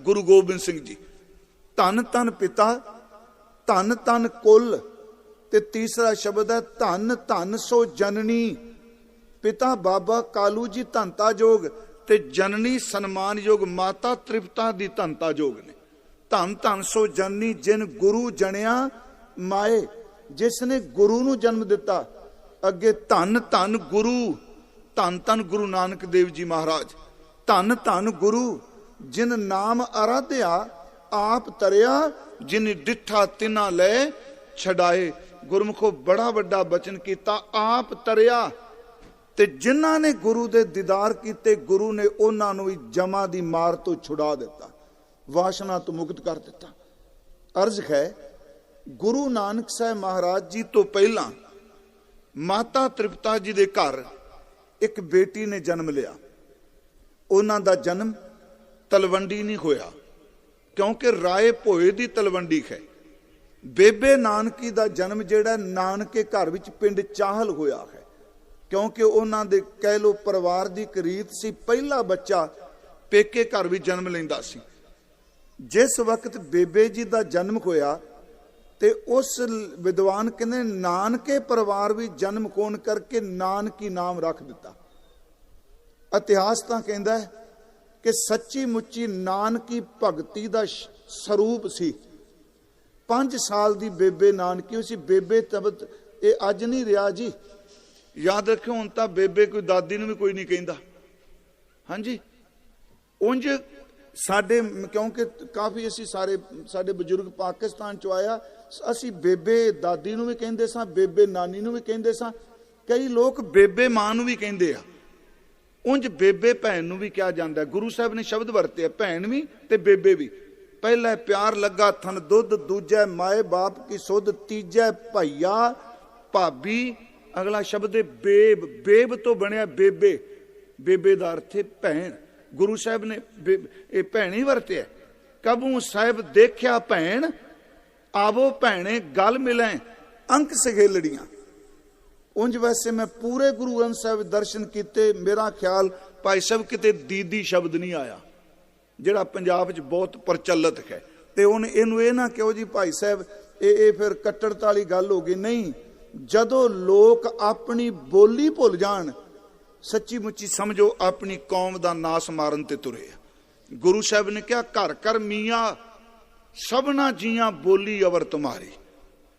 गुरु गोबिंद सिंह जी। धन धन पिता, धन धन कुल, ते तीसरा शब्द है धन धन सो जननी। पिता बाबा कालू जी धनता जोग, ते जननी सन्मान योग माता तृप्ता दी धनता जोग ने। धन धन सो जननी जिन गुरु जनिया माए, जिसने गुरु नूं जन्म दिता। अगे धन धन गुरु, धन धन गुरु नानक देव जी महाराज। धन धन गुरु जिन नाम आराध्या आप तरिया, जिन डिठा तिना ले छड़ाए। गुरमुखो बड़ा वड्डा बचन किया, आप तरिया। ते जिन्हां ने गुरु दे दीदार कीते, गुरु ने उन्हां नूं जमा दी मार तो छुड़ा दिता, वासना तो मुक्त कर दिता। अर्ज है गुरु नानक साहब महाराज जी तो पहला माता तृप्ता जी दे घर एक बेटी ने जन्म लिया। उन्हां दा जन्म तलवंडी नहीं होया, क्योंकि राय भोए दी तलवंडी है। बेबे नानकी दा जन्म जेड़ा नानके घर विच पिंड चाहल होया है, क्योंकि उन्हां दे कह लो परिवार दी एक रीत सी, पहला बच्चा पेके घर विच जन्म लैंदा सी। जिस वक्त बेबे जी दा जन्म होया ते उस विद्वान कहने नानके परिवार भी जन्म होण करके नानकी नाम रख दिता। इतिहास तां कहंदा है कि सच्ची मुच्ची नानकी भगती दा स्वरूप सी। 5 साल दी बेबे नानकी सी। बेबे तबत ये अज नहीं रहा जी, याद रखियो। हुण तां बेबे कोई दादी नूं भी कोई नहीं कहंदा। हाँ जी, उंज साडे क्योंकि काफ़ी असी सारे साडे बजुर्ग पाकिस्तान चो आया, असी बेबे दादी नूं भी कहिंदे सां, बेबे नानी नूं भी कहिंदे सां। कई लोग बेबे मां नूं भी कहिंदे आ। उंज बेबे भैन नूं भी कहा जांदा है। गुरु साहब ने शब्द वरते भैन भी ते बेबे भी। पहला प्यार लगा थन दुध, दूजा माए बाप की सुध, तीजा भैया भाभी, अगला शब्द है बेब। बेब तो बनया बेबे, बेबे दा अर्थ है भैन। गुरु साहब ने भैन ही वरते। कबू साहब देखिया भैन, आवो भैने गल मिलें, अंक सगेलड़ियां। उंज वैसे मैं पूरे गुरु ग्रंथ साहब दर्शन किते, मेरा ख्याल भाई साहब किते दीदी शब्द नहीं आया, जिहड़ा पंजाब च बहुत प्रचलित है। ते हुण इहनूं इह ना कहो जी भाई साहब ये फिर कट्टरता वाली गल हो गई। नहीं, जदों लोग अपनी बोली भुल जाण, सच्ची मुच्ची समझो अपनी कौम दा नास मारन ते तुरे। गुरु साहब ने कहा घर घर मियाँ सबना जियां बोली अवर तुम्हारी।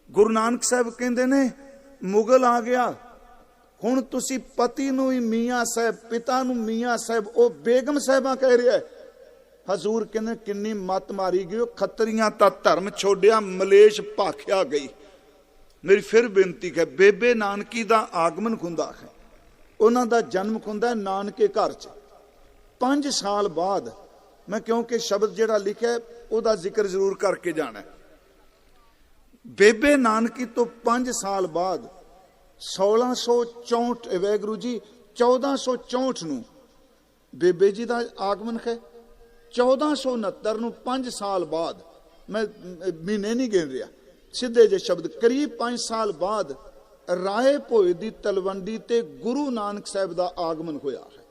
गुरु नानक साहब कहंदे ने मुगल आ गया, हुण तुसी पति नूं ही मियाँ साहब, पिता नूं मियाँ साहब, ओ बेगम साहिबा कह रहा है। हजूर कहने किन्नी मत मारी गई, खत्तरियां ता धर्म छोड़िया, मलेश भाख्या गई। मेरी फिर बेनती है, बेबे नानकी दा आगमन हुंदा है, उन्हां दा जन्म हुंदा है नानके घर च। 5 साल बाद मैं क्योंकि शब्द जिहड़ा लिखा है उहदा जिक्र जरूर करके जाना है। बेबे नानकी तो 5 साल बाद 1664 वैगुरु जी 1464 नूं बेबे जी दा आगमन है। 1469 नूं 5 साल बाद, मैं महीने नहीं गिन रहा, सीधे जे शब्द, करीब 5 साल बाद राय भोए दी तलवंडी ते गुरु नानक साहब दा आगमन होया है।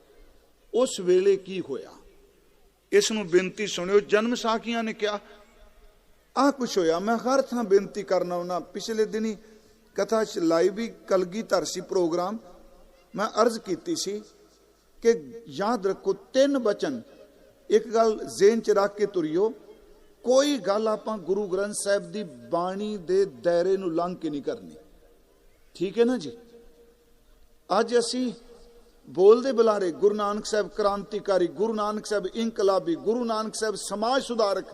उस वेले की होया, इस नूं बेनती सुनियो। जन्म साखियां ने क्या आ कुछ होया। मैं हर थां बेनती करना होना। पिछले दिनी कथा लाई भी कलगीधर सी प्रोग्राम, मैं अर्ज की सी कि याद रखो 3 वचन, एक गल जेन च रख के तुरियो, कोई गल आपां गुरु ग्रंथ साहब दी बाणी दे दायरे नूं लंघ के नहीं करनी। ठीक है ना जी। अज असी बोलते बुलारे गुरु नानक साहब क्रांतिकारी, गुरु नानक साहब इंकलाबी, गुरु नानक साहब समाज सुधारक,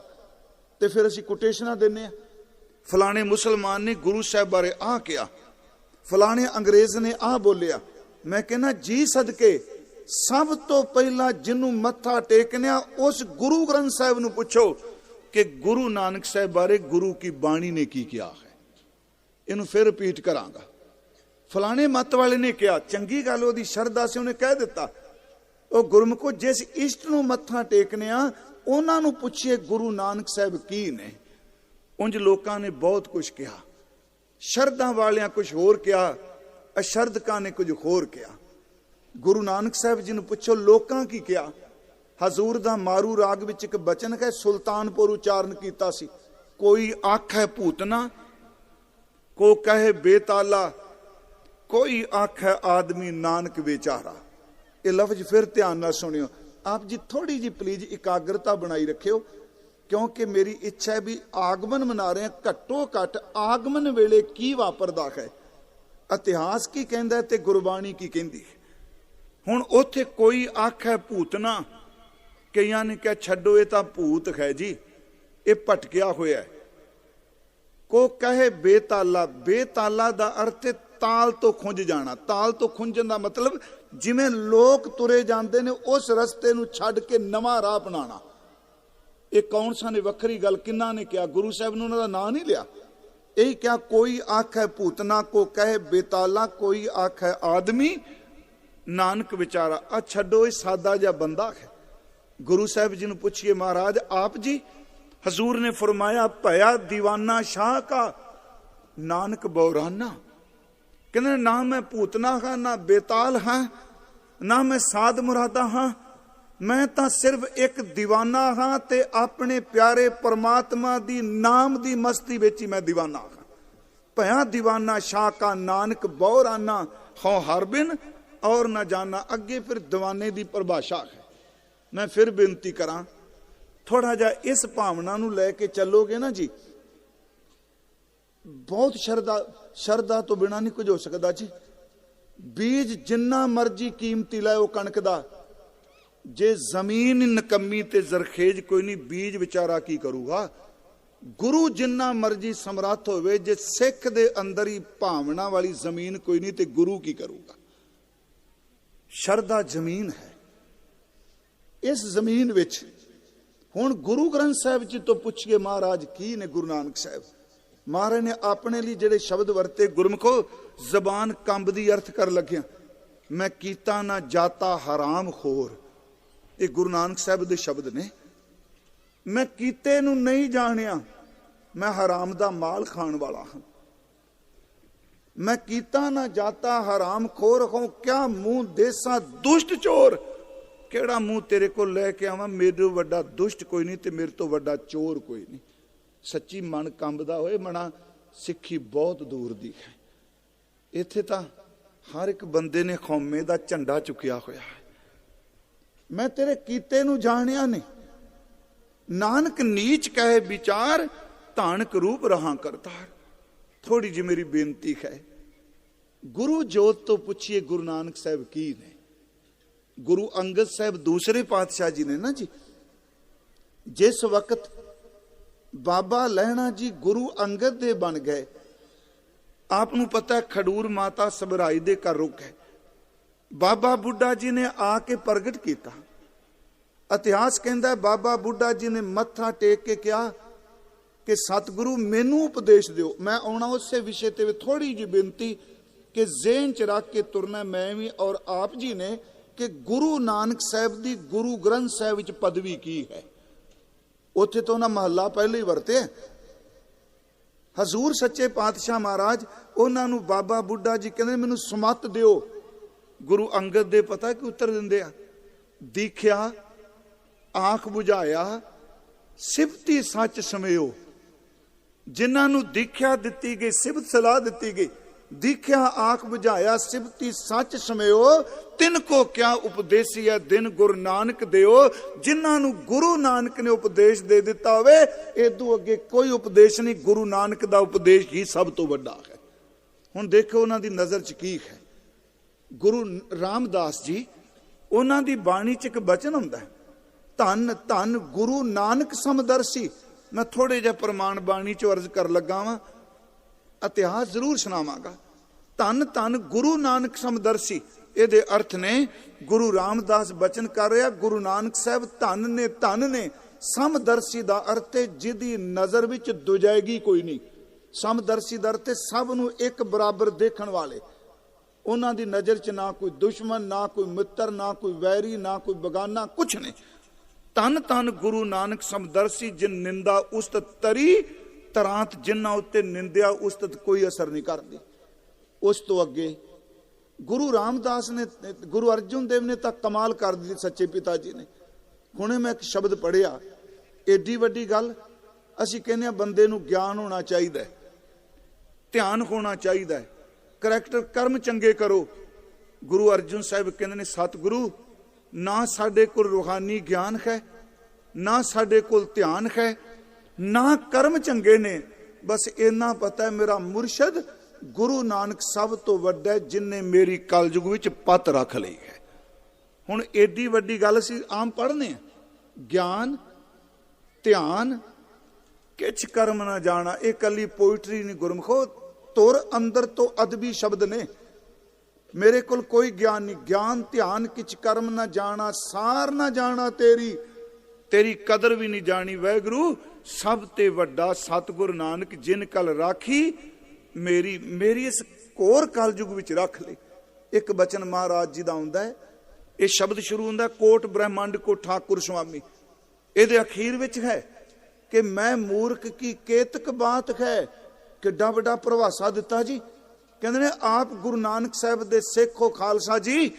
ते फिर असी कोटेशना देने फलाने मुसलमान ने गुरु साहब बारे आ किया, फलाने अंग्रेज ने आ बोलिया। मैं कहना जी सदके सब तो पहला जिन्नू मत्था टेकने उस गुरु ग्रंथ साहब नूं पुछो कि गुरु नानक साहब बारे गुरु की बाणी ने की किया है। इनू फिर रिपीट करांगा। फलाने मत वाले ने कहा, चंगी गल ओदी शरधा से उन्हें कह दिता। ओ गुरमुखो जिस इष्ट नूं मत्था टेकने आ उन्हां नूं पुछिए गुरु नानक साहब की ने। उंज लोकां ने बहुत कुछ कहा, शरधा वालियां कुछ होर कहा, अशरधकां ने कुछ होर कहा। गुरु नानक साहब जी नूं पुछो लोकां की कहा, ਹਜ਼ੂਰ ਦਾ ਮਾਰੂ ਰਾਗ ਵਿੱਚ ਇੱਕ ਬਚਨ ਹੈ, ਸੁਲਤਾਨਪੁਰ ਉਚਾਰਨ ਕੀਤਾ ਸੀ। ਕੋਈ ਆਖੈ ਭੂਤਨਾ, ਕੋ ਕਹੇ ਬੇਤਾਲਾ, ਕੋਈ ਆਖੈ ਆਦਮੀ ਨਾਨਕ ਵਿਚਾਰਾ। ਇਹ ਲਫ਼ਜ਼ ਫਿਰ ਧਿਆਨ ਨਾਲ ਸੁਣਿਓ। ਆਪ ਜੀ ਥੋੜੀ ਜੀ ਪਲੀਜ਼ ਇਕਾਗਰਤਾ ਬਣਾਈ ਰੱਖਿਓ, ਕਿਉਂਕਿ ਮੇਰੀ ਇੱਛਾ ਹੈ ਵੀ ਆਗਮਨ ਮਨਾ ਰਹੇ ਹਾਂ, ਘੱਟੋ ਘੱਟ ਆਗਮਨ ਵੇਲੇ ਕੀ ਵਾਪਰਦਾ ਹੈ, ਇਤਿਹਾਸ ਕੀ ਕਹਿੰਦਾ ਤੇ ਗੁਰਬਾਣੀ ਕੀ ਕਹਿੰਦੀ ਹੈ। ਹੁਣ ਉੱਥੇ ਕੋਈ ਆਖੈ ਭੂਤਨਾ, ਕਈਆਂ ਨੇ ਕਿਹਾ ਛੱਡੋ ਇਹ ਤਾਂ ਭੂਤ ਹੈ ਜੀ, ਇਹ ਭਟਕਿਆ ਹੋਇਆ ਹੈ। ਕੋ ਕਹੇ ਬੇਤਾਲਾ, ਬੇਤਾਲਾ ਦਾ ਅਰਥ ਹੈ ਤਾਲ ਤੋਂ ਖੁੰਝ ਜਾਣਾ। ਤਾਲ ਤੋਂ ਖੁੰਝਣ ਦਾ ਮਤਲਬ ਜਿਵੇਂ ਲੋਕ ਤੁਰੇ ਜਾਂਦੇ ਨੇ ਉਸ ਰਸਤੇ ਨੂੰ ਛੱਡ ਕੇ ਨਵਾਂ ਰਾਹ ਅਪਣਾਉਣਾ। ਇਹ ਕੌਣ ਸਾ ਨੇ ਵੱਖਰੀ ਗੱਲ, ਕਿੰਨਾ ਨੇ ਕਿਹਾ, ਗੁਰੂ ਸਾਹਿਬ ਨੇ ਉਹਨਾਂ ਦਾ ਨਾਂ ਨਹੀਂ ਲਿਆ। ਇਹੀ ਕਿਹਾ ਕੋਈ ਆਖੈ ਭੂਤਨਾ, ਕੋ ਕਹੇ ਬੇਤਾਲਾ, ਕੋਈ ਆਖੈ ਆਦਮੀ ਨਾਨਕ ਵਿਚਾਰਾ। ਆ ਛੱਡੋ ਇਹ ਸਾਦਾ ਜਿਹਾ ਬੰਦਾ ਹੈ। ਗੁਰੂ ਸਾਹਿਬ ਜੀ ਨੂੰ ਪੁੱਛੀਏ ਮਹਾਰਾਜ ਆਪ ਜੀ, ਹਜ਼ੂਰ ਨੇ ਫਰਮਾਇਆ ਭਇਆ ਦੀਵਾਨਾ ਸ਼ਾਹ ਕਾ ਨਾਨਕ ਬੌਰਾਨਾ। ਕਹਿੰਦੇ ਨਾ ਮੈਂ ਭੂਤਨਾ ਹਾਂ, ਨਾ ਬੇਤਾਲ ਹਾਂ, ਨਾ ਮੈਂ ਸਾਧ ਮੁਰਾਦਾ ਹਾਂ, ਮੈਂ ਤਾਂ ਸਿਰਫ ਇੱਕ ਦੀਵਾਨਾ ਹਾਂ ਤੇ ਆਪਣੇ ਪਿਆਰੇ ਪਰਮਾਤਮਾ ਦੀ ਨਾਮ ਦੀ ਮਸਤੀ ਵਿੱਚ ਹੀ ਮੈਂ ਦੀਵਾਨਾ ਹਾਂ। ਭਇਆ ਦੀਵਾਨਾ ਸ਼ਾਹ ਕਾ ਨਾਨਕ ਬੌਰਾਨਾ, ਹੋ ਹਰ ਬਿਨ ਔਰ ਨਾ ਜਾਣਾ। ਅੱਗੇ ਫਿਰ ਦੀਵਾਨੇ ਦੀ ਪਰਿਭਾਸ਼ਾ ਹੈ। ਮੈਂ ਫਿਰ ਬੇਨਤੀ ਕਰਾਂ, ਥੋੜਾ ਜਿਹਾ ਇਸ ਭਾਵਨਾ ਨੂੰ ਲੈ ਕੇ ਚੱਲੋਗੇ ਨਾ ਜੀ, ਬਹੁਤ ਸ਼ਰਧਾ ਤੋਂ ਬਿਨਾਂ ਨਹੀਂ ਕੁਝ ਹੋ ਸਕਦਾ ਜੀ। ਬੀਜ ਜਿੰਨਾ ਮਰਜੀ ਕੀਮਤੀ ਲੈ ਉਹ ਕਣਕ ਦਾ, ਜੇ ਜ਼ਮੀਨ ਨਕੰਮੀ ਤੇ ਜ਼ਰਖੇਜ ਕੋਈ ਨਹੀਂ, ਬੀਜ ਵਿਚਾਰਾ ਕੀ ਕਰੂਗਾ। ਗੁਰੂ ਜਿੰਨਾ ਮਰਜੀ ਸਮਰੱਥ ਹੋਵੇ, ਜੇ ਸਿੱਖ ਦੇ ਅੰਦਰ ਹੀ ਭਾਵਨਾ ਵਾਲੀ ਜ਼ਮੀਨ ਕੋਈ ਨਹੀਂ ਤੇ ਗੁਰੂ ਕੀ ਕਰੂਗਾ। ਸ਼ਰਧਾ ਜ਼ਮੀਨ ਹੈ। ਇਸ ਜ਼ਮੀਨ ਵਿੱਚ ਹੁਣ ਗੁਰੂ ਗ੍ਰੰਥ ਸਾਹਿਬ ਜੀ ਤੋਂ ਪੁੱਛੀਏ ਮਹਾਰਾਜ ਕੀ ਨੇ। ਗੁਰੂ ਨਾਨਕ ਸਾਹਿਬ ਮਹਾਰਾਜ ਨੇ ਆਪਣੇ ਲਈ ਜਿਹੜੇ ਸ਼ਬਦ ਵਰਤੇ, ਗੁਰਮੁਖੋ ਜ਼ਬਾਨ ਕੰਬਦੀ ਅਰਥ ਕਰ ਲੱਗਿਆ। ਮੈਂ ਕੀਤਾ ਨਾ ਜਾਤਾ ਹਰਾਮ ਖੋਰ, ਇਹ ਗੁਰੂ ਨਾਨਕ ਸਾਹਿਬ ਦੇ ਸ਼ਬਦ ਨੇ। ਮੈਂ ਕੀਤੇ ਨੂੰ ਨਹੀਂ ਜਾਣਿਆ, ਮੈਂ ਹਰਾਮ ਦਾ ਮਾਲ ਖਾਣ ਵਾਲਾ ਹਾਂ। ਮੈਂ ਕੀਤਾ ਨਾ ਜਾਤਾ ਹਰਾਮ ਖੋਰ ਹੋ, ਕਿਆ ਮੂੰਹ ਦੇਸਾਂ ਦੁਸ਼ਟ ਚੋਰ। ਕਿਹੜਾ ਮੂੰਹ ਤੇਰੇ ਕੋਲ ਲੈ ਕੇ ਆਵਾਂ, ਮੇਰੇ ਤੋਂ ਵੱਡਾ ਦੁਸ਼ਟ ਕੋਈ ਨਹੀਂ ਤੇ ਮੇਰੇ ਤੋਂ ਵੱਡਾ ਚੋਰ ਕੋਈ ਨਹੀਂ। ਸੱਚੀ ਮਨ ਕੰਬਦਾ ਹੋਏ ਮਨਾ, ਸਿੱਖੀ ਬਹੁਤ ਦੂਰ ਦੀ ਹੈ। ਇੱਥੇ ਤਾਂ ਹਰ ਇੱਕ ਬੰਦੇ ਨੇ ਕੌਮੇ ਦਾ ਝੰਡਾ ਚੁੱਕਿਆ ਹੋਇਆ ਹੈ। ਮੈਂ ਤੇਰੇ ਕੀਤੇ ਨੂੰ ਜਾਣਿਆ ਨਹੀਂ, ਨਾਨਕ ਨੀਚ ਕਹੇ ਵਿਚਾਰ, ਧਾਨਕ ਰੂਪ ਰਹਾ ਕਰਤਾਰ। ਥੋੜੀ ਜਿਹੀ ਮੇਰੀ ਬੇਨਤੀ ਹੈ, ਗੁਰੂ ਜੋਤ ਤੋਂ ਪੁੱਛੀਏ ਗੁਰੂ ਨਾਨਕ ਸਾਹਿਬ ਕੀ ਨੇ। ਗੁਰੂ ਅੰਗਦ ਸਾਹਿਬ ਦੂਸਰੇ ਪਾਤਸ਼ਾਹ ਜੀ ਨੇ ਨਾ ਜੀ। ਜਿਸ ਵਕਤ ਬਾਬਾ ਲਹਿਣਾ ਜੀ ਗੁਰੂ ਅੰਗਦ ਦੇ ਬਣ ਗਏ, ਆਪ ਨੂੰ ਪਤਾ ਖਡੂਰ ਮਾਤਾ ਸਬਰਾਈ ਦੇ ਘਰ ਰੁਕ ਹੈ। ਬਾਬਾ ਬੁੱਢਾ ਜੀ ਨੇ ਆ ਕੇ ਪ੍ਰਗਟ ਕੀਤਾ। ਇਤਿਹਾਸ ਕਹਿੰਦਾ ਬਾਬਾ ਬੁੱਢਾ ਜੀ ਨੇ ਮੱਥਾ ਟੇਕ ਕੇ ਕਿਹਾ ਕਿ ਸਤਿਗੁਰੂ ਮੈਨੂੰ ਉਪਦੇਸ਼ ਦਿਓ। ਮੈਂ ਆਉਣਾ ਉਸੇ ਵਿਸ਼ੇ ਤੇ। ਥੋੜੀ ਜਿਹੀ ਬੇਨਤੀ ਕਿ ਜ਼ਿਹਨ ਚ ਰੱਖ ਕੇ ਤੁਰਨਾ ਮੈਂ ਵੀ ਔਰ ਆਪ ਜੀ ਨੇ, ਕਿ ਗੁਰੂ ਨਾਨਕ ਸਾਹਿਬ ਦੀ ਗੁਰੂ ਗ੍ਰੰਥ ਸਾਹਿਬ ਵਿੱਚ ਪਦਵੀ ਕੀ ਹੈ। ਉੱਥੇ ਤੋਂ ਉਹਨਾਂ ਮਹੱਲਾ ਪਹਿਲੇ ਹੀ ਵਰਤੇ। ਹਜ਼ੂਰ ਸੱਚੇ ਪਾਤਸ਼ਾਹ ਮਹਾਰਾਜ ਉਹਨਾਂ ਨੂੰ ਬਾਬਾ ਬੁੱਢਾ ਜੀ ਕਹਿੰਦੇ ਮੈਨੂੰ ਸਮੱਤ ਦਿਓ। ਗੁਰੂ ਅੰਗਦ ਦੇ ਪਤਾ ਕਿ ਉੱਤਰ ਦਿੰਦੇ ਆ, ਦੀਖਿਆ ਆਂਖ ਬੁਝਾਇਆ, ਸਿਫਤੀ ਸੱਚ ਸਮਿਓ। ਜਿਨ੍ਹਾਂ ਨੂੰ ਦੀਖਿਆ ਦਿੱਤੀ ਗਈ, ਸਿਫਤ ਸਲਾਹ ਦਿੱਤੀ ਗਈ, ਦੀਖਿਆ ਆਂਖ ਬੁਝਾਇਆ, ਸਿਫਤੀ ਸੱਚ ਸਮਿਓ, ਤਿੰਨ ਕੋ ਕਿਆ ਉਪਦੇਸੀ ਹੈ ਦਿਨ ਗੁਰੂ ਨਾਨਕ ਦਿਓ। ਜਿਨ੍ਹਾਂ ਨੂੰ ਗੁਰੂ ਨਾਨਕ ਨੇ ਉਪਦੇਸ਼ ਦੇ ਦਿੱਤਾ ਹੋਵੇ, ਇਦੋਂ ਅੱਗੇ ਕੋਈ ਉਪਦੇਸ਼ ਨਹੀਂ। ਗੁਰੂ ਨਾਨਕ ਦਾ ਉਪਦੇਸ਼ ਹੀ ਸਭ ਤੋਂ ਵੱਡਾ ਹੈ। ਹੁਣ ਦੇਖੋ ਉਹਨਾਂ ਦੀ ਨਜ਼ਰ ਚ ਕੀ ਹੈ। ਗੁਰੂ ਰਾਮਦਾਸ ਜੀ, ਉਹਨਾਂ ਦੀ ਬਾਣੀ ਚ ਇੱਕ ਬਚਨ ਹੁੰਦਾ ਹੈ, ਧੰਨ ਧੰਨ ਗੁਰੂ ਨਾਨਕ ਸਮਦਰਸੀ। ਮੈਂ ਥੋੜੇ ਜਿਹਾ ਪ੍ਰਮਾਣ ਬਾਣੀ ਚ ਅਰਜ਼ ਕਰ ਲੱਗਾ ਵਾਂ, ਇਤਿਹਾਸ ਜ਼ਰੂਰ ਸੁਣਾਵਾਂਗਾ। ਧੰਨ ਧੰਨ ਗੁਰੂ ਨਾਨਕ ਸਮਦਰਸੀ, ਇਹਦੇ ਅਰਥ ਨੇ ਗੁਰੂ ਰਾਮਦਾਸ ਬਚਨ ਕਰ ਰਿਹਾ, ਗੁਰੂ ਨਾਨਕ ਸਾਹਿਬ ਧੰਨ ਨੇ, ਧੰਨ ਨੇ। ਸਮਦਰਸੀ ਦਾ ਅਰਥ ਹੈ ਜਿਹਦੀ ਨਜ਼ਰ ਵਿੱਚ ਦੁਜਾਇਗੀ ਕੋਈ ਨਹੀਂ। ਸਮਦਰਸੀ ਦਾ ਅਰਥ ਹੈ ਸਭ ਨੂੰ ਇੱਕ ਬਰਾਬਰ ਦੇਖਣ ਵਾਲੇ। ਉਹਨਾਂ ਦੀ ਨਜ਼ਰ ਚ ਨਾ ਕੋਈ ਦੁਸ਼ਮਣ, ਨਾ ਕੋਈ ਮਿੱਤਰ, ਨਾ ਕੋਈ ਵੈਰੀ, ਨਾ ਕੋਈ ਬਗਾਨਾ, ਕੁਛ ਨਹੀਂ। ਧੰਨ ਧੰਨ ਗੁਰੂ ਨਾਨਕ ਸਮਦਰਸੀ, ਜਿਨ ਨਿੰਦਾ ਉਸਤਤ ਤਰੀ, ਤਰਾਂਤ ਜਿਨ੍ਹਾਂ ਉੱਤੇ ਨਿੰਦਿਆ ਉਸਤਤ ਕੋਈ ਅਸਰ ਨਹੀਂ ਕਰਦੀ। ਉਸ ਤੋਂ ਅੱਗੇ ਗੁਰੂ ਰਾਮਦਾਸ ਨੇ, ਗੁਰੂ ਅਰਜਨ ਦੇਵ ਨੇ ਤਾਂ ਕਮਾਲ ਕਰ ਦਿੱਤੀ, ਸੱਚੇ ਪਿਤਾ ਜੀ ਨੇ। ਹੁਣੇ मैं एक शब्द पढ़िया, एडी वड्डी गल। असीं कहने बंदे नूं ज्ञान होना चाहिए, ध्यान होना चाहिए, करैक्टर कर्म चंगे करो। गुरु अर्जुन साहिब कहते ने सतगुरु ना साडे कोल रूहानी ज्ञान है, ना साडे कोल ध्यान है, ना कर्म चंगे ने, बस इन्ना पता है मेरा मुर्शद गुरु नानक सब तो वड्डा है जिन्हें मेरी कलयुग विच पत रख ली है। हुण एडी वड्डी गल असीं आम पढ़ने, ज्ञान ध्यान किछ कर्म ना जाना, ये कली पोइट्री नहीं गुरमुखो, तुर अंदर तो अदबी शब्द ने। मेरे कोल कोई ज्ञान नहीं, ज्ञान ध्यान किछ कर्म ना जाना, सार ना जाना तेरी, तेरी कदर भी नहीं जानी वैगुरु सब ते वड्डा सतगुरु नानक जिन कल राखी मेरी, मेरी इस कोर कलयुग विच रख ले। एक बचन महाराज जी दा हुंदा है, ये शब्द शुरू हुंदा कोट ब्रह्मांड को ठाकुर स्वामी, ये अखीर विच है कि मैं मूर्ख की केतक बात है। किड्डा वड्डा प्रभासा दिता जी। कहंदे ने आप गुरु नानक साहब दे सिख हो खालसा जी।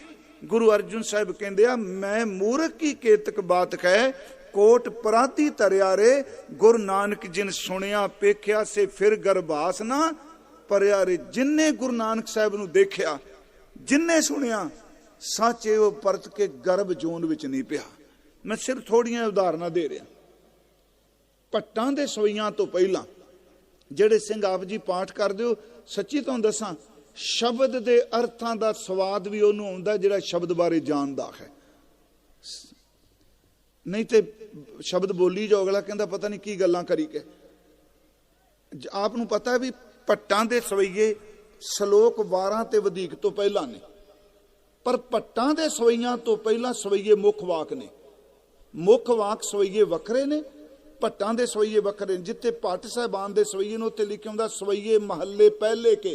गुरु अर्जुन साहब कहंदे आ मैं मूर्ख की केतक बात है, कोट पराती तरिया रे, गुरु नानक जिन सुनिया पेख्या से फिर गर्भास ना परिया रे। जिन्ने गुरु नानक साहब नूं देखिया, जिन्ने सुनिया, सच वो परत के गर्भ जोन विच नहीं पिया। मैं सिर्फ थोड़ियां उदाहरण दे रहा। भट्टां दे सोईयां तो पहला जेड़े सिंह आप जी पाठ करदे हो, सच्ची तुहानूं दसां शब्द दे अर्थां दा स्वाद भी उहनूं आउंदा जिहड़ा शब्द बारे जानदा है। नहीं तो शब्द बोली जाओ, अगला कहंदा पता नहीं की गल्लां करी के। आप नूं पता है भी भट्टां दे सवैये सलोक 12 ते वधीक तो पहला ने, पर भट्टां दे सवैयां तो पहला सवैये मुख वाक ने। मुख वाक सवैये वखरे ने, भट्टां दे सवैये वखरे ने। जिथे भट्ट साहिबान दे सवैये ने उत्थे लिखिया हुंदा सवैये महल्ले पहले के।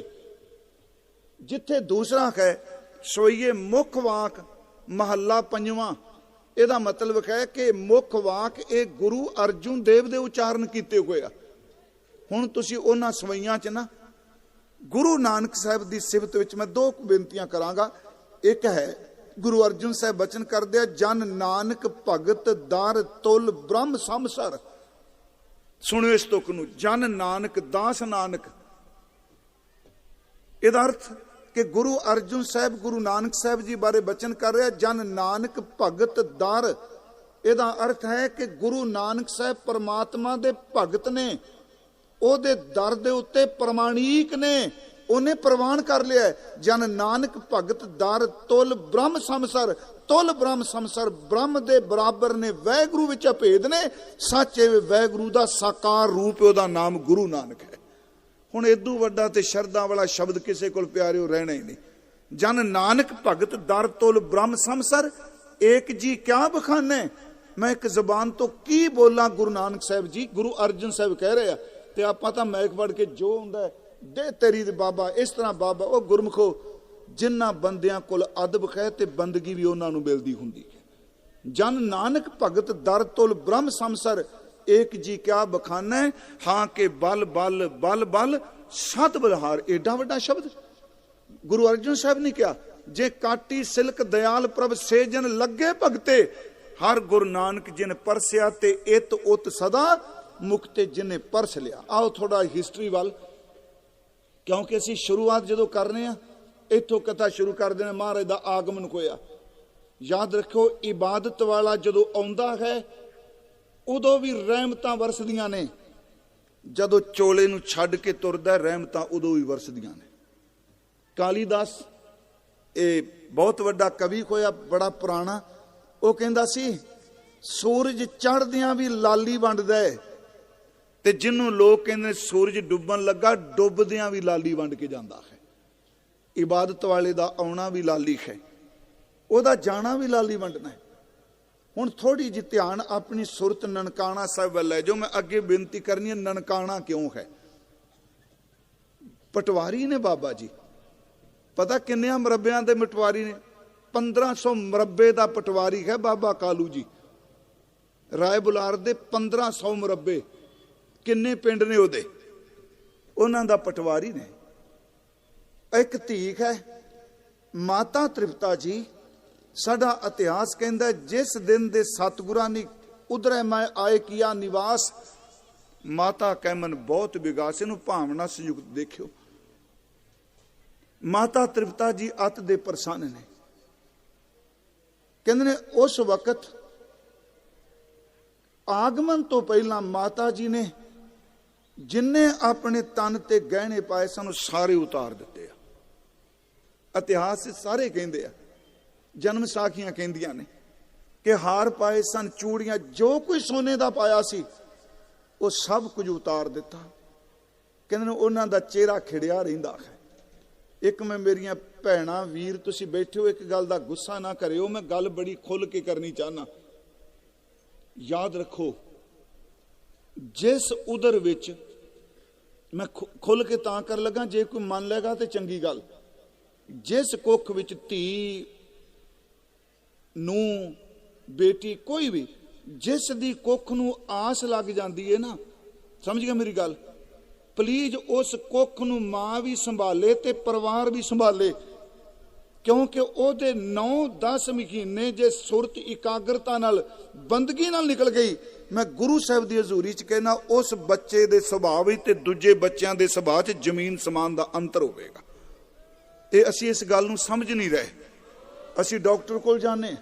जिथे दूसरा है सवैये मुख वाक महल्ला पंजवां। ਇਹਦਾ मतलब है कि मुख वाक ये गुरु अर्जुन देव दे उच्चारण किए हुए आ। हुण तुसीं उन्हां सवैयां च ना गुरु नानक साहब की सिफत विच मैं दो बेनतियां करांगा। एक है गुरु अर्जुन साहब बचन करदे आ, जन नानक भगत दार तुल ब्रह्म समसर। सुनियो इस तुक नूं, जन नानक दास नानक। इहदा अर्थ कि गुरु अर्जुन साहब गुरु नानक साहब जी बारे बचन कर रहे, जन नानक भगत दार। इहदा अर्थ है कि गुरु नानक साहब परमात्मा दे भगत ने, ओदे दर दे उत्ते प्रमाणिक ने, उन्हें प्रवान कर लिया। जन नानक भगत दार तुल ब्रह्म समसर। तुल ब्रह्म समसर, ब्रह्म दे बराबर ने, वैगुरु विच भेद ने। सच है वैगुरु दा साकार रूप, ओदा नाम गुरु नानक है। हुण इदू वड्डा ते शरदा वाला शब्द किसी कोल प्यारे रहना ही नहीं। जन नानक भगत दर तुल ब्रह्म समसर, एक जी क्या बखाने। मैं एक जबान तो की बोला गुरु नानक साहब जी, गुरु अर्जुन साहब कह रहे हैं, ते आपां तां मैक पढ़ के जो हुंदा दे तेरी बाबा, इस तरह बाबा। वो गुरमुखो जिन्हां बंदियां कोल अदब है ते बंदगी भी उन्हां नूं मिलदी हुंदी है। जन नानक भगत दर तुल ब्रह्म समसर, एक जी क्या बखाना है। हां के बल बल बल बल सत बलहार। एडा वड्डा शब्द गुरु अर्जुन साहब ने क्या, जे काटी सिलक दयाल प्रभ से जन लगे भगते, हर गुरु नानक जिन परसिया ते इत उत सदा मुक्ते जिन्हें परस लिया। आओ थोड़ा हिस्टरी वाल, क्योंकि असी शुरुआत जो करने इतों कथा शुरू कर देने। महाराज का आगमन होया, याद रखो इबादत वाला जो आउंदा है उदों भी रहमतां वरसदियां ने, जदों चोले नूं छड्ड के तुरदा रहमतां उदों भी वरसदियां ने। कालीदास ये बहुत वड्डा कवि होया, बड़ा पुराना। वो कहंदा सी सूरज चढ़दियां भी लाली वंडदा है, ते जिन्हों लोग कहंदे सूरज डुब्बन लगा, डुबदियां भी लाली वंड के जांदा है। इबादत वाले दा आउणा भी लाली है, ओदा जाना भी लाली वंडना है। हुण थोड़ी जी ध्यान अपनी सुरत ननकाणा साहिब वाल लै जाओ। मैं अगे बेनती करनी है, ननकाणा क्यों है? पटवारी ने बाबा जी, पता किन्ने मरब्बियां दे पटवारी ने? 1500 मरब्बे का पटवारी है बाबा कालू जी। राय बुलार दे 1500 मरब्बे, किन्ने पिंड ने ओदे, उन्हां दा पटवारी ने। एक धीक है माता त्रिपता जी, साडा इतिहास कहता है, जिस दिन दे सतगुरां ने उधरे मैं आए किया निवास, माता कैमन बहुत विगास। इनू भावना संयुक्त देखियो। माता तृप्ता जी अत दे प्रसन्न ने, कहते ने उस वक्त आगमन तो पहला माता जी ने जिन्ने अपने तन ते गहने पाए सन सारे उतार दिते। इतिहास सारे कहते हैं, जन्म साखियां कहंदियां ने कि हार पाए सन, चूड़ियां, जो कोई सोने का पाया सी वो सब कुछ उतार दिता। कहते ने उन्हां दा चेहरा खिड़िया रहिंदा है। एक मैं मेरिया भैणां वीर तुसीं बैठे हो, एक गल दा गुस्सा ना करियो, मैं गल बड़ी खुल के करनी चाहना। याद रखो, जिस उदर विच मैं खुल के तां कर लगा जे कोई मन लेगा तो चंगी गल, जिस कुख विच धी नूं बेटी कोई भी जिस दी कुख नूं आस लग जाती है ना, समझ गया मेरी गल, प्लीज उस कुख नूं मां भी संभाले ते परिवार भी संभाले, क्योंकि ओहदे 9-10 महीने जे सुरत इकाग्रता नाल बंदगी नाल निकल गई, मैं गुरु साहब की हजूरी च कहना उस बच्चे दे सुभाव विच ते दूजे बच्चों के सुभाव च जमीन समान का अंतर होवेगा। ये असीं इस गल नूं समझ नहीं रहे। असीं डॉक्टर कोल जाने,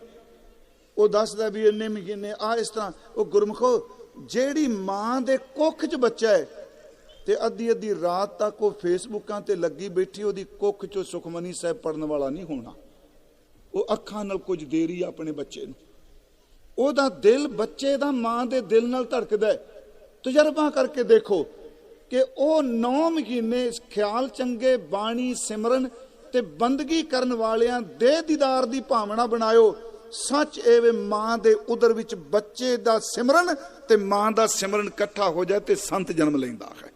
वो दसदा भी इन्ने महीने आ इस तरह। वो गुरमुखो, जेड़ी मां दे कुख च बच्चा है ते अद्धी अद्धी रात तक वो फेसबुकां ते लगी बैठी, ओदी कुख चो सुखमनी साहब पढ़न वाला नहीं होना। वो अखां नाल कुछ देरी अपने बच्चे नूं, ओदा दिल बच्चे दा मां दे दिल नाल धड़कदा है। तजर्बा करके देखो कि वो 9 महीने ख्याल चंगे, बाणी सिमरन ते बंदगी करन वालियां दे दीदार दी भावना बनायो। सच एवे मां दे उदर विच बच्चे दा सिमरन ते मां दा सिमरन इकट्ठा हो जाए ते संत जन्म लैंदा है,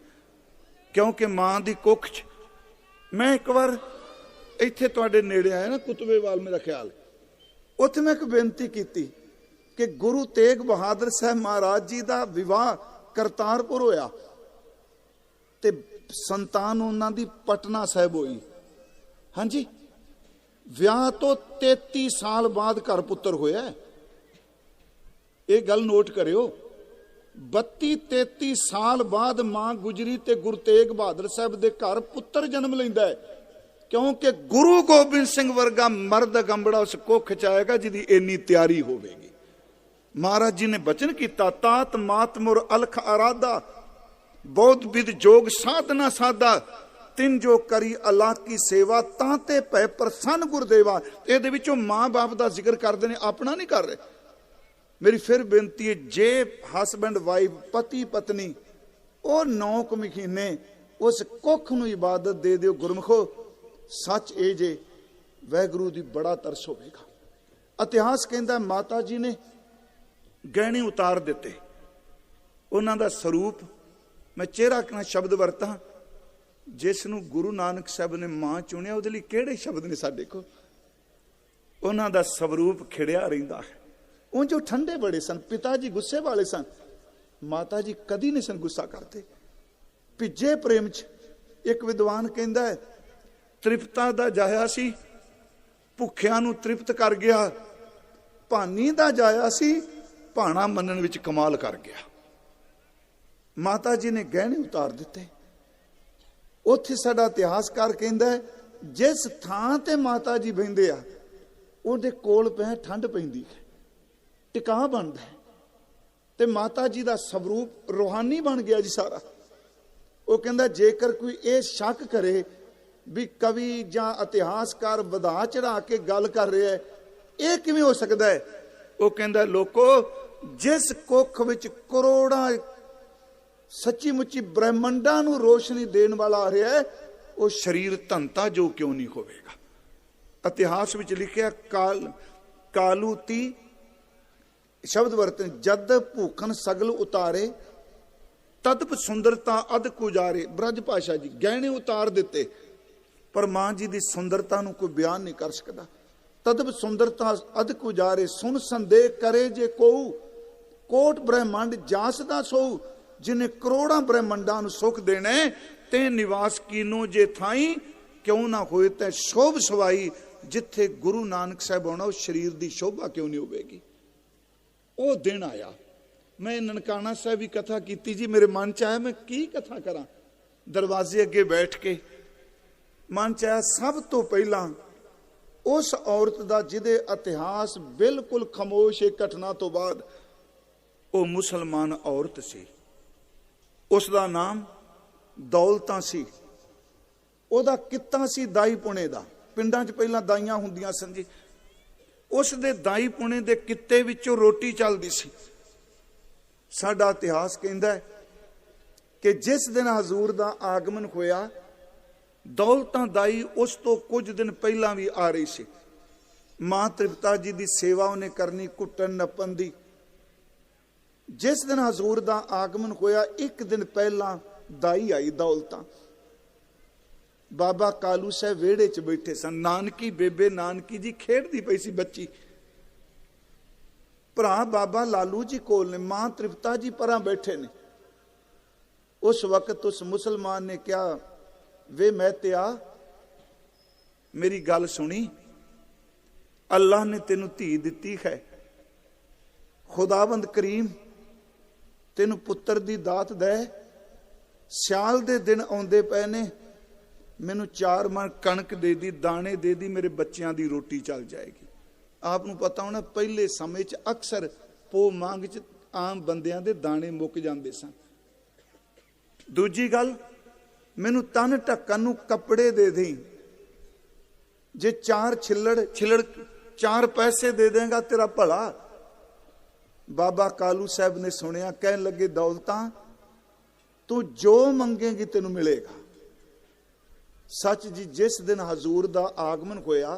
क्योंकि मां दी कुख च। मैं एक बार इत्थे तुहाडे नेड़े आया ना, कुतबेवाल मेरा ख्याल, उत्थे मैं एक बेनती की कि गुरु तेग बहादुर साहब महाराज जी दा विवाह करतारपुर होया ते संतान उन्हां दी पटना साहब होई। हाँ जी, ਵਿਆਹ ਤੋਂ 33 साल बाद घर पुत्र होया। ये गल नोट करियो, 32-33 साल बाद मां गुजरी ते गुरु तेग बहादुर साहब दे घर पुत्र जन्म लैंदा है, क्योंकि गुरु गोबिंद सिंह वर्गा मर्द गंबड़ा उस कुख च आएगा जिहदी इन्नी तैयारी होवेगी। महाराज जी ने बचन किया, तात मात मुर अलख आराधा, बौद्ध विद जोग साधना साधा, तिन जो करी अल्लाह की सेवा तांते पै प्रसन्न गुरदेवा। ये विचों मां बाप का जिक्र करते हैं, अपना नहीं कर रहे। मेरी फिर बेनती है, जे हसबैंड वाइफ पति पत्नी वो 9 महीने उस कुख नूं इबादत दे दिओ। गुरमुखो, सच ए जे वैगुरू दी बड़ा तरस होवेगा। इतिहास कहता माता जी ने गहने उतार दिते, उन्हां दा स्वरूप, मैं चेहरा कना शब्द वरता, जिसनों गुरु नानक साहब ने मां चुनिया उहदे लई किहड़े शब्द ने साडे कोल। उन्हां दा स्वरूप खिड़िया रहिंदा है। उंज जो ठंडे बड़े सन, पिता जी गुस्से वाले सन, माता जी कदी नहीं सन गुस्सा करते। भिजे प्रेम च एक विद्वान कहंदा है, तृप्ता दा जाया सी भुखिया नूं तृप्त कर गया, भानी दा जाया सी भाना मनन विच कमाल कर गया। माता जी ने गहने उतार दिते। उत्थे साडा इतिहासकार कहंदा है, जिस थां ते माता जी बहिंदे आ उहदे कोल पै ठंड पैंदी है, टिका बनदा है, ते माता जी दा स्वरूप रूहानी बन गया जी सारा। वो कहंदा जेकर कोई ये शक करे भी कवि जां इतिहासकार वधा चढ़ा के गल कर रहा है, ये किवें हो सकदा है? वो कहंदा लोको, जिस कुख विच करोड़ां सच्ची मुच्ची ब्रह्मंडा नूं रोशनी देण वाला आ रहा है, वो शरीर धनता जो क्यों नहीं होवेगा। इतिहास विच लिखिया, कालूती शब्द वरतन, जद भूखन सगल उतारे तदप सुंदरता अध कुजारे। ब्रज भाषा जी, गहने उतार दिते पर मां जी की सुंदरता नूं कोई बयान नहीं कर सकता। तदप सुंदरता अध कुजारे, सुन संदेह करे जे कोऊ, कोट ब्रह्मंड जासदा सोऊ, जिन्हें करोड़ा ब्रह्मंडा नूं सुख देने ते निवास कीनो जे थाई, क्यों ना होए तै शोभ सवाई, जिथे गुरु नानक साहब आना उस शरीर की शोभा क्यों नहीं होगी। वो दिन आया, मैं ननकाना साहब भी कथा की जी, मेरे मन च आया मैं की कथा करा। दरवाजे अगे बैठ के मन च आया सब तो पहला उस औरत का जिहदे इतिहास बिल्कुल खामोश एक घटना तो बाद वो मुसलमान औरत सी, उसका नाम दौलता सी, ਉਹਦਾ कित्ता सी दाई पुणे ਦਾ। ਪਿੰਡਾਂ 'ਚ ਪਹਿਲਾਂ ਦਾਈਆਂ ਹੁੰਦੀਆਂ ਸਨ ਜੀ, ਉਸ ਦੇ ਦਾਈ ਪੁਣੇ ਦੇ ਕਿੱਤੇ ਵਿੱਚੋਂ ਰੋਟੀ ਚੱਲਦੀ ਸੀ। ਸਾਡਾ ਇਤਿਹਾਸ ਕਹਿੰਦਾ ਹੈ ਕਿ ਜਿਸ ਦਿਨ ਹਜ਼ੂਰ ਦਾ ਆਗਮਨ ਹੋਇਆ, ਦੌਲਤਾਂ ਦਾਈ ਉਸ ਤੋਂ ਕੁਝ ਦਿਨ ਪਹਿਲਾਂ ਵੀ ਆ ਰਹੀ ਸੀ। ਮਾਂ ਤ੍ਰਿਪਤਾ ਜੀ ਦੀ ਸੇਵਾ ਉਹਨੇ ਕਰਨੀ, ਘੁੱਟਣ ਨੱਪਣ ਦੀ। ਜਿਸ ਦਿਨ ਹਜ਼ੂਰ ਦਾ ਆਗਮਨ ਹੋਇਆ, ਇੱਕ ਦਿਨ ਪਹਿਲਾਂ ਦਾਈ ਆਈ ਦੌਲਤਾਂ। बाबा कालू साहब वेड़े च बैठे सन, नानकी बेबे नानकी जी खेड़दी पई सी बच्ची, भरा बाबा लालू जी कोल ने, मां तृप्ता जी परां बैठे ने। उस वक्त उस मुसलमान ने कहा, वे मैत्या मेरी गल सुनी, अल्लाह ने तेनू धी दिती है, खुदाबंद करीम तेनू पुत्र दी दात दे, सियाल दे दिन आउंदे पए ने, मैनू 4 मन कणक दे दी, दाने दे दी, मेरे बच्चों की रोटी चल जाएगी। आपनू पता होना पहले समय च अक्सर पो मांग च आम बंदियां दे दाने मुक जांदे सन। दूजी गल, मैनू तन ढक्कन नू कपड़े दे दी, जे 4 छिलड़ 4 पैसे दे देगा तेरा भला। बाबा कालू साहब ने सुनिया, कहन लगे दौलतां तू जो मंगेगी तेनू मिलेगा। सच जी, जिस दिन हजूर का आगमन होया,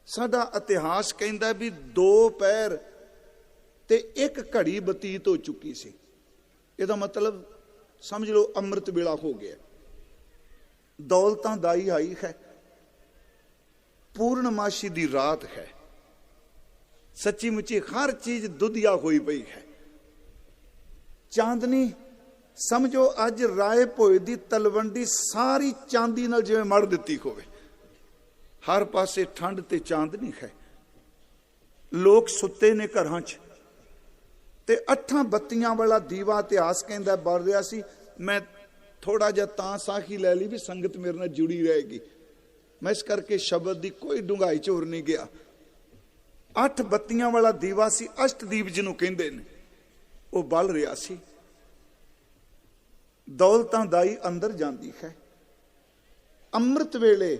साडा इतिहास कहंदा भी 2 पैर ते 1 घड़ी बतीत हो चुकी सी। इहदा मतलब समझ लो अमृत वेला हो गया। दौलतां दाई आई है, पूर्णमाशी दी रात है, सच्ची मुची हर चीज दुधिया हुई पई है। चांदनी समझो अज राय भोए दी तलवंडी सारी चांदी नाल जिवें मड़ दिती होवे, हर पासे ठंड ते चांदनी है। लोग सुते ने घरां च ते 8 बत्तियां वाला दीवा इतिहास कहंदा बल रिहा सी। मैं थोड़ा जिहा तां साखी लै ली भी संगत मेरे नाल जुड़ी रहेगी, मैं इस करके शब्द दी कोई डूंघाई च होर नहीं गया। 8 बत्तियां वाला दीवा सी, अष्टदीप जिन्हों कहंदे ने, वो बल रिहा सी। दौलतां दाई अंदर जाती है। अमृत वेले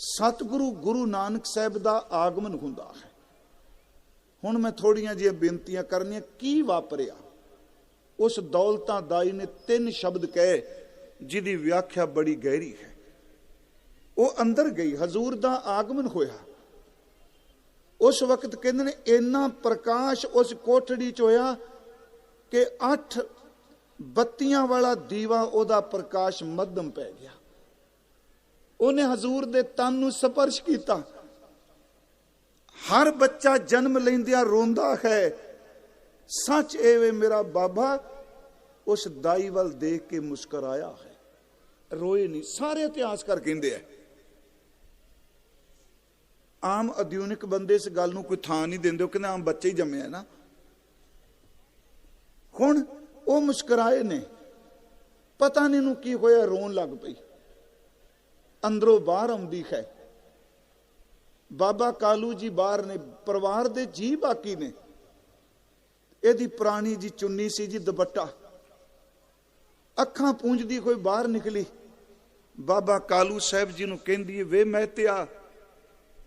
सतगुरु गुरु नानक साहब का आगमन हुंदा है। हुण मैं थोड़ियां जिहियां बेनतियां करनियां। की वापरिया? उस दौलतां दाई ने 3 शब्द कहे जिहदी व्याख्या बड़ी गहरी है। वो अंदर गई, हजूर का आगमन होया। उस वक्त कहंदे ने इन्ना प्रकाश उस कोठड़ी च होया कि 8 बत्तियां वाला दीवा ओदा प्रकाश मध्यम पै गया। उन्हें हजूर दे तन नूं स्पर्श किया। हर बच्चा जन्म लैंदिया रोंदा है, सच एवे मेरा बाबा उस दाई वल देख के मुस्कुराया है, रोए नहीं। सारे इतिहासकार कहंदे है। आम आधुनिक बंदे इस गल नूं कोई थां नहीं देंदे, कहंदे आम बच्चे ही जम्मे है ना। हुण वो मुस्कुराए ने, पता नहीं नूं की होया, रोन लग पई। अंदरों बाहर आउंदी है। बाबा कालू जी बाहर ने, परिवार दे जी बाकी ने। इहदी पुरानी जी चुन्नी सी जी, दुपट्टा, अखां पूंजदी होई बाहर निकली। बाबा कालू साहब जी नूं कहंदी, वे मैत्या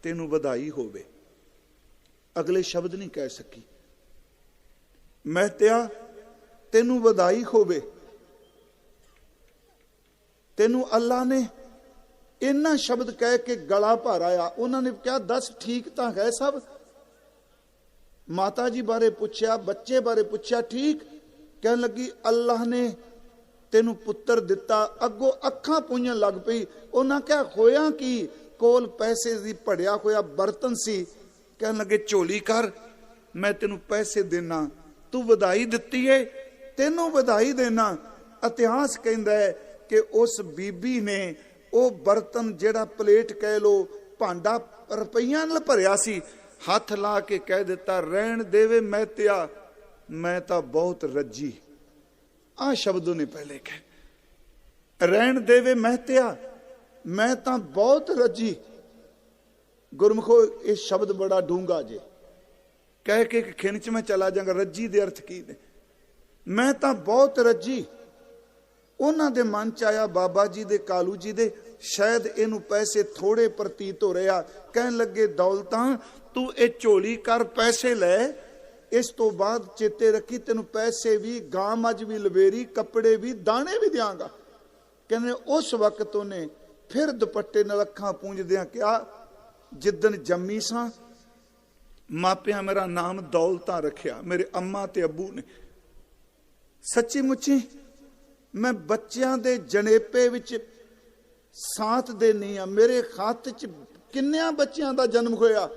तेनू बधाई होवे। अगले शब्द नहीं कह सकी। मैत्या तेनू बधाई होवे, तेनू अल्लाह ने इन्ना शब्द कह के गला भर आया। उन्होंने कहा, 10 ठीक तो है सब। माता जी बारे पूछया, बच्चे बारे पूछया, ठीक। कहन लगी अल्लाह ने तेनू पुत्र दिता। अगों अखां पूंजन लग पई। उन्हें क्या होया कि कोल पैसे दी भड़िया होया बर्तन सी। कहन लगे झोली कर, मैं तेनू पैसे देना, तू बधाई दिती है, तेनू बधाई देना। इतिहास कहंदा है कि उस बीबी ने वो बर्तन जेड़ा प्लेट कह लो ਭਾਂਡਾ ਰੁਪਈਆਂ ਨਾਲ ਭਰਿਆ ਸੀ, ਹੱਥ ਲਾ ਕੇ ਕਹਿ ਦਿੱਤਾ, ਰਹਿਣ ਦੇਵੇ ਮਹਿਤਿਆ, ਮੈਂ ਤਾਂ ਬਹੁਤ ਰੱਜੀ। ਆਹ ਸ਼ਬਦ ਉਹਨੇ ਪਹਿਲੇ ਕਹੇ, ਰਹਿਣ ਦੇਵੇ ਮਹਿਤਿਆ, ਮੈਂ ਤਾਂ ਬਹੁਤ ਰੱਜੀ। ਗੁਰਮੁਖੋ ਇਹ ਸ਼ਬਦ ਬੜਾ ਡੂੰਘਾ ਜੇ, ਕਹਿ ਕੇ ਖਿਣ ਚ ਮੈਂ ਚਲਾ ਜਾਵਾਂਗਾ। ਰੱਜੀ ਦੇ ਅਰਥ ਕੀ ਨੇ? ਮੈਂ ਤਾਂ ਬਹੁਤ ਰੱਜੀ। ਉਹਨਾਂ ਦੇ ਮਨ ਚ ਆਇਆ, ਬਾਬਾ ਜੀ ਦੇ, ਕਾਲੂ ਜੀ ਦੇ, ਸ਼ਾਇਦ ਇਹਨੂੰ ਪੈਸੇ ਥੋੜੇ ਪ੍ਰਤੀਤ ਹੋ ਰਿਹਾ। ਕਹਿਣ ਲੱਗੇ, ਦੌਲਤਾਂ ਤੂੰ ਇਹ ਝੋਲੀ ਕਰ, ਪੈਸੇ ਲੈ, ਇਸ ਤੋਂ ਬਾਅਦ ਚੇਤੇ ਰੱਖੀ ਤੈਨੂੰ ਪੈਸੇ ਵੀ, ਗਾਂ ਮੱਝ ਵੀ ਲਵੇਰੀ, ਕੱਪੜੇ ਵੀ, ਦਾਣੇ ਵੀ ਦਿਆਂਗਾ। ਕਹਿੰਦੇ ਉਸ ਵਕਤ ਉਹਨੇ ਫਿਰ ਦੁਪੱਟੇ ਨਾਲ ਅੱਖਾਂ ਪੂੰਝਦਿਆਂ ਕਿਹਾ, ਜਿੱਦਣ ਜੰਮੀ ਸਾਂ ਮਾਪਿਆਂ ਮੇਰਾ ਨਾਮ ਦੌਲਤਾਂ ਰੱਖਿਆ, ਮੇਰੇ ਅੰਮਾ ਤੇ ਅੱਬੂ ਨੇ। ਸੱਚੀ ਮੁੱਚੀ ਮੈਂ ਬੱਚਿਆਂ ਦੇ ਜਣੇਪੇ ਵਿੱਚ ਸਾਥ ਦੇ ਨਹੀਂ ਆ। ਮੇਰੇ ਖਾਤ ਚ ਕਿੰਨਿਆਂ ਬੱਚਿਆਂ ਦਾ ਜਨਮ ਹੋਇਆ,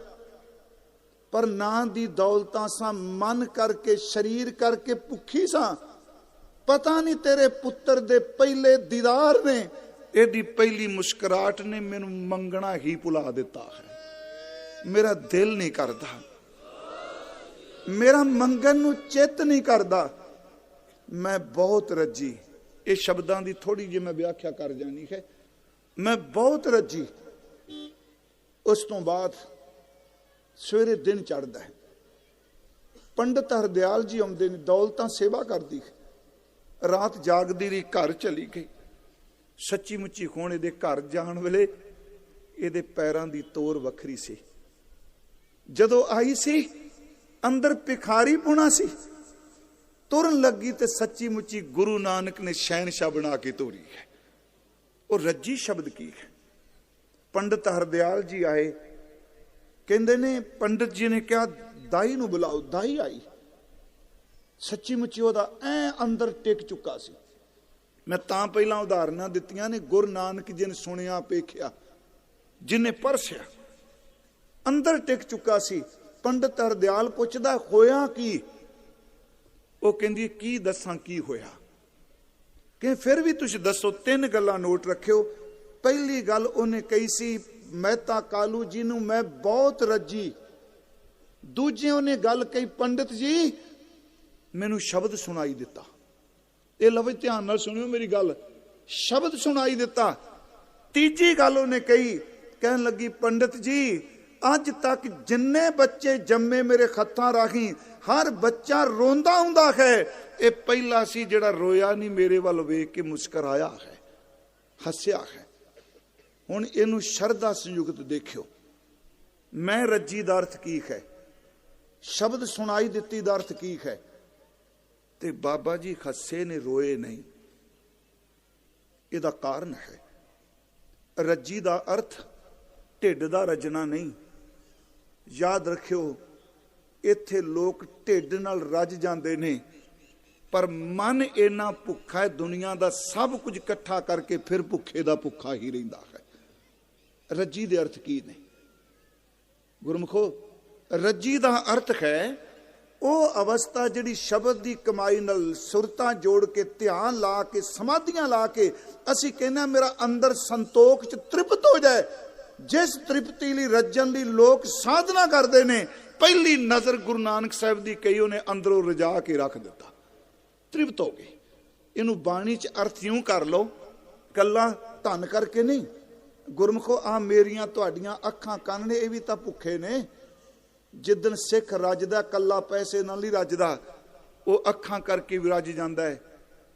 ਪਰ ਨਾਂ ਦੀ ਦੌਲਤਾਂ ਸਾਂ, ਮਨ ਕਰਕੇ, ਸਰੀਰ ਕਰਕੇ ਭੁੱਖੀ ਸਾਂ। ਪਤਾ ਨਹੀਂ ਤੇਰੇ ਪੁੱਤਰ ਦੇ ਪਹਿਲੇ ਦੀਦਾਰ ਨੇ, ਇਹਦੀ ਪਹਿਲੀ ਮੁਸਕਰਾਹਟ ਨੇ ਮੈਨੂੰ ਮੰਗਣਾ ਹੀ ਭੁਲਾ ਦਿੱਤਾ ਹੈ। ਮੇਰਾ ਦਿਲ ਨਹੀਂ ਕਰਦਾ, ਮੇਰਾ ਮੰਗਣ ਨੂੰ ਚਿੱਤ ਨਹੀਂ ਕਰਦਾ, ਮੈਂ ਬਹੁਤ ਰੱਜੀ। ਇਹ ਸ਼ਬਦਾਂ ਦੀ ਥੋੜੀ ਜਿਹੀ ਮੈਂ ਵਿਆਖਿਆ ਕਰ ਜਾਣੀ ਹੈ, ਮੈਂ ਬਹੁਤ ਰੱਜੀ। ਉਸ ਤੋਂ ਬਾਅਦ ਸਵੇਰੇ ਦਿਨ ਚੜ੍ਹਦਾ ਹੈ, ਪੰਡਤ ਹਰਦਿਆਲ ਜੀ ਆਉਂਦੇ ਨੇ, ਦੌਲਤਾਂ ਸੇਵਾ ਕਰਦੀ ਹੈ। ਰਾਤ ਜਾਗਦੀ ਰਹੀ, ਘਰ ਚਲੀ ਗਈ। ਸੱਚੀ ਮੁੱਚੀ ਹੁਣ ਇਹਦੇ ਘਰ ਜਾਣ ਵੇਲੇ ਇਹਦੇ ਪੈਰਾਂ ਦੀ ਤੋਰ ਵੱਖਰੀ ਸੀ। ਜਦੋਂ ਆਈ ਸੀ ਅੰਦਰ ਭਿਖਾਰੀ ਪੁਣਾ ਸੀ, ਤੁਰਨ ਲੱਗੀ ਤੇ ਸੱਚੀ ਮੁੱਚੀ ਗੁਰੂ ਨਾਨਕ ਨੇ ਸ਼ਹਿਨशाह ਬਣਾ ਕੇ ਤੋਰੀ ਹੈ। ਉਹ ਰੱਜੀ ਸ਼ਬਦ ਕੀ ਹੈ? ਪੰਡਤ ਹਰਦਿਆਲ ਜੀ ਆਏ, ਕਹਿੰਦੇ ਨੇ ਪੰਡਤ ਜੀ ਨੇ ਕਿਹਾ, ਦਾਈ ਨੂੰ ਬੁਲਾਓ। ਦਾਈ ਆਈ, ਸੱਚੀ ਮੁੱਚੀ ਉਹਦਾ ਐ ਅੰਦਰ ਟਿਕ ਚੁੱਕਾ ਸੀ। ਮੈਂ ਤਾਂ ਪਹਿਲਾਂ ਉਦਾਹਰਨਾਂ ਦਿੱਤੀਆਂ ਨੇ, ਗੁਰੂ ਨਾਨਕ ਜੀ ਨੇ ਸੁਣਿਆ, ਪੇਖਿਆ, ਜਿਹਨੇ ਪਰਸਿਆ, ਅੰਦਰ ਟਿਕ ਚੁੱਕਾ ਸੀ। ਪੰਡਤ ਹਰਦਿਆਲ ਪੁੱਛਦਾ, ਹੋਇਆ ਕੀ? ਉਹ ਕਹਿੰਦੀ, ਕੀ ਦੱਸਾਂ ਕੀ ਹੋਇਆ? ਕਿ ਫਿਰ ਵੀ ਤੁਸੀਂ ਦੱਸੋ। 3 ਗੱਲਾਂ ਨੋਟ ਰੱਖਿਓ। ਪਹਿਲੀ ਗੱਲ ਉਹਨੇ ਕਹੀ ਸੀ, ਮਹਿਤਾ ਕਾਲੂ ਜੀ ਨੂੰ ਮੈਂ ਬਹੁਤ ਰੱਜੀ। ਦੂਜੀ ਉਹਨੇ ਗੱਲ ਕਹੀ, ਪੰਡਤ ਜੀ ਮੈਨੂੰ ਸ਼ਬਦ ਸੁਣਾਈ ਦਿੱਤਾ। ਇਹ ਲਫ਼ਜ਼ ਧਿਆਨ ਨਾਲ ਸੁਣਿਓ ਮੇਰੀ ਗੱਲ, ਸ਼ਬਦ ਸੁਣਾਈ ਦਿੱਤਾ। ਤੀਜੀ ਗੱਲ ਉਹਨੇ ਕਹੀ, ਕਹਿਣ ਲੱਗੀ, ਪੰਡਤ ਜੀ ਅੱਜ ਤੱਕ ਜਿੰਨੇ ਬੱਚੇ ਜੰਮੇ ਮੇਰੇ ਹੱਥਾਂ ਰਾਹੀਂ, ਹਰ ਬੱਚਾ ਰੋਂਦਾ ਹੁੰਦਾ ਹੈ। ਇਹ ਪਹਿਲਾ ਸੀ ਜਿਹੜਾ ਰੋਇਆ ਨਹੀਂ, ਮੇਰੇ ਵੱਲ ਵੇਖ ਕੇ ਮੁਸਕਰਾਇਆ ਹੈ, ਹੱਸਿਆ ਹੈ। ਹੁਣ ਇਹਨੂੰ ਸ਼ਰਧਾ ਸੰਯੁਕਤ ਦੇਖਿਓ। ਮੈਂ ਰੱਜੀ ਦਾ ਅਰਥ ਕੀ ਹੈ, ਸ਼ਬਦ ਸੁਣਾਈ ਦਿੱਤੀ ਦਾ ਅਰਥ ਕੀ ਹੈ। ਤੇ ਬਾਬਾ ਜੀ ਹੱਸੇ ਨੇ, ਰੋਏ ਨਹੀਂ। ਇਹਦਾ ਕਾਰਨ ਹੈ, ਰੱਜੀ ਦਾ ਅਰਥ ਢਿੱਡ ਦਾ ਰੱਜਣਾ ਨਹੀਂ। ਯਾਦ ਰੱਖਿਓ, ਇੱਥੇ ਲੋਕ ਢਿੱਡ ਨਾਲ ਰੱਜ ਜਾਂਦੇ ਨੇ, ਪਰ ਮਨ ਇੰਨਾ ਭੁੱਖਾ ਹੈ, ਦੁਨੀਆ ਦਾ ਸਭ ਕੁਝ ਇਕੱਠਾ ਕਰਕੇ ਫਿਰ ਭੁੱਖੇ ਦਾ ਭੁੱਖਾ ਹੀ ਰਹਿੰਦਾ ਹੈ। ਰੱਜੀ ਦੇ ਅਰਥ ਕੀ ਨੇ ਗੁਰਮੁਖੋ? ਰੱਜੀ ਦਾ ਅਰਥ ਹੈ ਉਹ ਅਵਸਥਾ ਜਿਹੜੀ ਸ਼ਬਦ ਦੀ ਕਮਾਈ ਨਾਲ ਸੁਰਤਾਂ ਜੋੜ ਕੇ, ਧਿਆਨ ਲਾ ਕੇ, ਸਮਾਧੀਆਂ ਲਾ ਕੇ ਅਸੀਂ ਕਹਿੰਦੇ ਮੇਰਾ ਅੰਦਰ ਸੰਤੋਖ ਚ ਤ੍ਰਿਪਤ ਹੋ ਜਾਏ। ਜਿਸ ਤ੍ਰਿਪਤੀ ਲਈ, ਰੱਜਣ ਲਈ ਲੋਕ ਸਾਧਨਾ ਕਰਦੇ ਨੇ, ਪਹਿਲੀ ਨਜ਼ਰ ਗੁਰੂ ਨਾਨਕ ਸਾਹਿਬ ਦੀ ਕਹੀ, ਉਹਨੇ ਅੰਦਰੋਂ ਰਜਾ ਕੇ ਰੱਖ ਦਿੱਤਾ, ਤ੍ਰਿਪਤ ਹੋ ਗਈ। ਇਹਨੂੰ ਬਾਣੀ ਚ ਅਰਥ ਇਉਂ ਕਰ ਲਓ, ਕੱਲਾ ਧਨ ਕਰਕੇ ਨਹੀਂ। ਗੁਰਮੁਖੋ ਆ ਮੇਰੀਆਂ ਤੁਹਾਡੀਆਂ ਅੱਖਾਂ ਕੰਨ ਨੇ, ਇਹ ਵੀ ਤਾਂ ਭੁੱਖੇ ਨੇ। ਜਿੱਦਣ ਸਿੱਖ ਰੱਜਦਾ, ਕੱਲਾ ਪੈਸੇ ਨਾਲ ਨਹੀਂ ਰੱਜਦਾ। ਉਹ ਅੱਖਾਂ ਕਰਕੇ ਵੀ ਰੱਜ ਜਾਂਦਾ ਹੈ,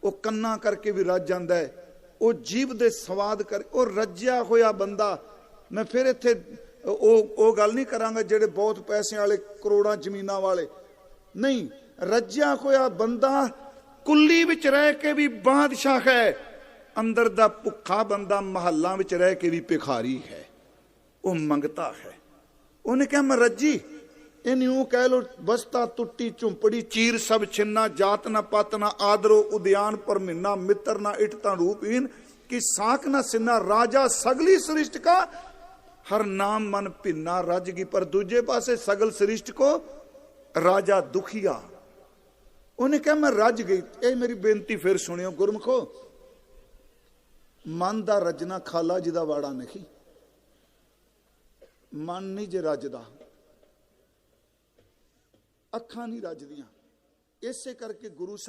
ਉਹ ਕੰਨਾਂ ਕਰਕੇ ਵੀ ਰੱਜ ਜਾਂਦਾ ਹੈ, ਉਹ ਜੀਭ ਦੇ ਸਵਾਦ ਕਰ, ਉਹ ਰੱਜਿਆ ਹੋਇਆ ਬੰਦਾ। ਮੈਂ ਫਿਰ ਇੱਥੇ ਉਹ ਗੱਲ ਨਹੀਂ ਕਰਾਂਗਾ ਜਿਹੜੇ ਬਹੁਤ ਪੈਸਿਆਂ ਵਾਲੇ, ਕਰੋੜਾਂ ਜ਼ਮੀਨਾਂ ਵਾਲੇ ਨਹੀਂ। ਰੱਜਿਆ ਹੋਇਆ ਬੰਦਾ ਕੁੱਲੀ ਵਿੱਚ ਰਹਿ ਕੇ ਵੀ ਬਾਦਸ਼ਾਹ ਹੈ, ਅੰਦਰ ਦਾ ਭੁੱਖਾ ਬੰਦਾ ਮਹੱਲਾਂ ਵਿੱਚ ਰਹਿ ਕੇ ਵੀ ਭਿਖਾਰੀ ਹੈ, ਉਹ ਮੰਗਤਾ ਹੈ। ਉਹਨੇ ਕਿਹਾ ਮੈਂ ਰੱਜੀ। ਇਹਨੂੰ ਕਹਿ ਲੋ, ਬਸਤਾ ਟੁੱਟੀ ਝੁੰਪੜੀ, ਚੀਰ ਸਭ ਛਿੰਨਾ, ਜਾਤ ਨਾ ਪਤ ਨਾ ਆਦਰੋ, ਉਦਿਆਨ ਪਰ ਮਹੀਨਾ, ਮਿੱਤਰ ਨਾ ਇਟ ਤਾਂ ਰੂਪਹੀਨ, ਕਿ ਸਾਖ ਨਾ ਸਿੰਨਾ, ਰਾਜਾ ਸਗਲੀ ਸ੍ਰਿਸ਼ਟ ਕਾ, ਹਰ ਨਾਮ ਮਨ ਭਿੰਨਾ ਰੱਜ ਗਈ। ਪਰ ਦੂਜੇ ਪਾਸੇ ਸਗਲ ਸ੍ਰਿਸ਼ਟ ਕੋ ਰਾਜਾ ਦੁਖੀਆ। ਉਹਨੇ ਕਿਹਾ ਮੈਂ ਰੱਜ ਗਈ। ਇਹ ਮੇਰੀ ਬੇਨਤੀ ਫਿਰ ਸੁਣਿਓ ਗੁਰਮੁਖੋ, ਮਨ ਦਾ ਰੱਜਣਾ ਖਾਲਾ ਜੀ ਦਾ ਵਾੜਾ ਨਹੀਂ। ਮਨ ਨਹੀਂ ਜੇ ਰੱਜਦਾ, ਅੱਖਾਂ ਨਹੀਂ ਰੱਜਦੀਆਂ। ਇਸੇ ਕਰਕੇ ਗੁਰੂ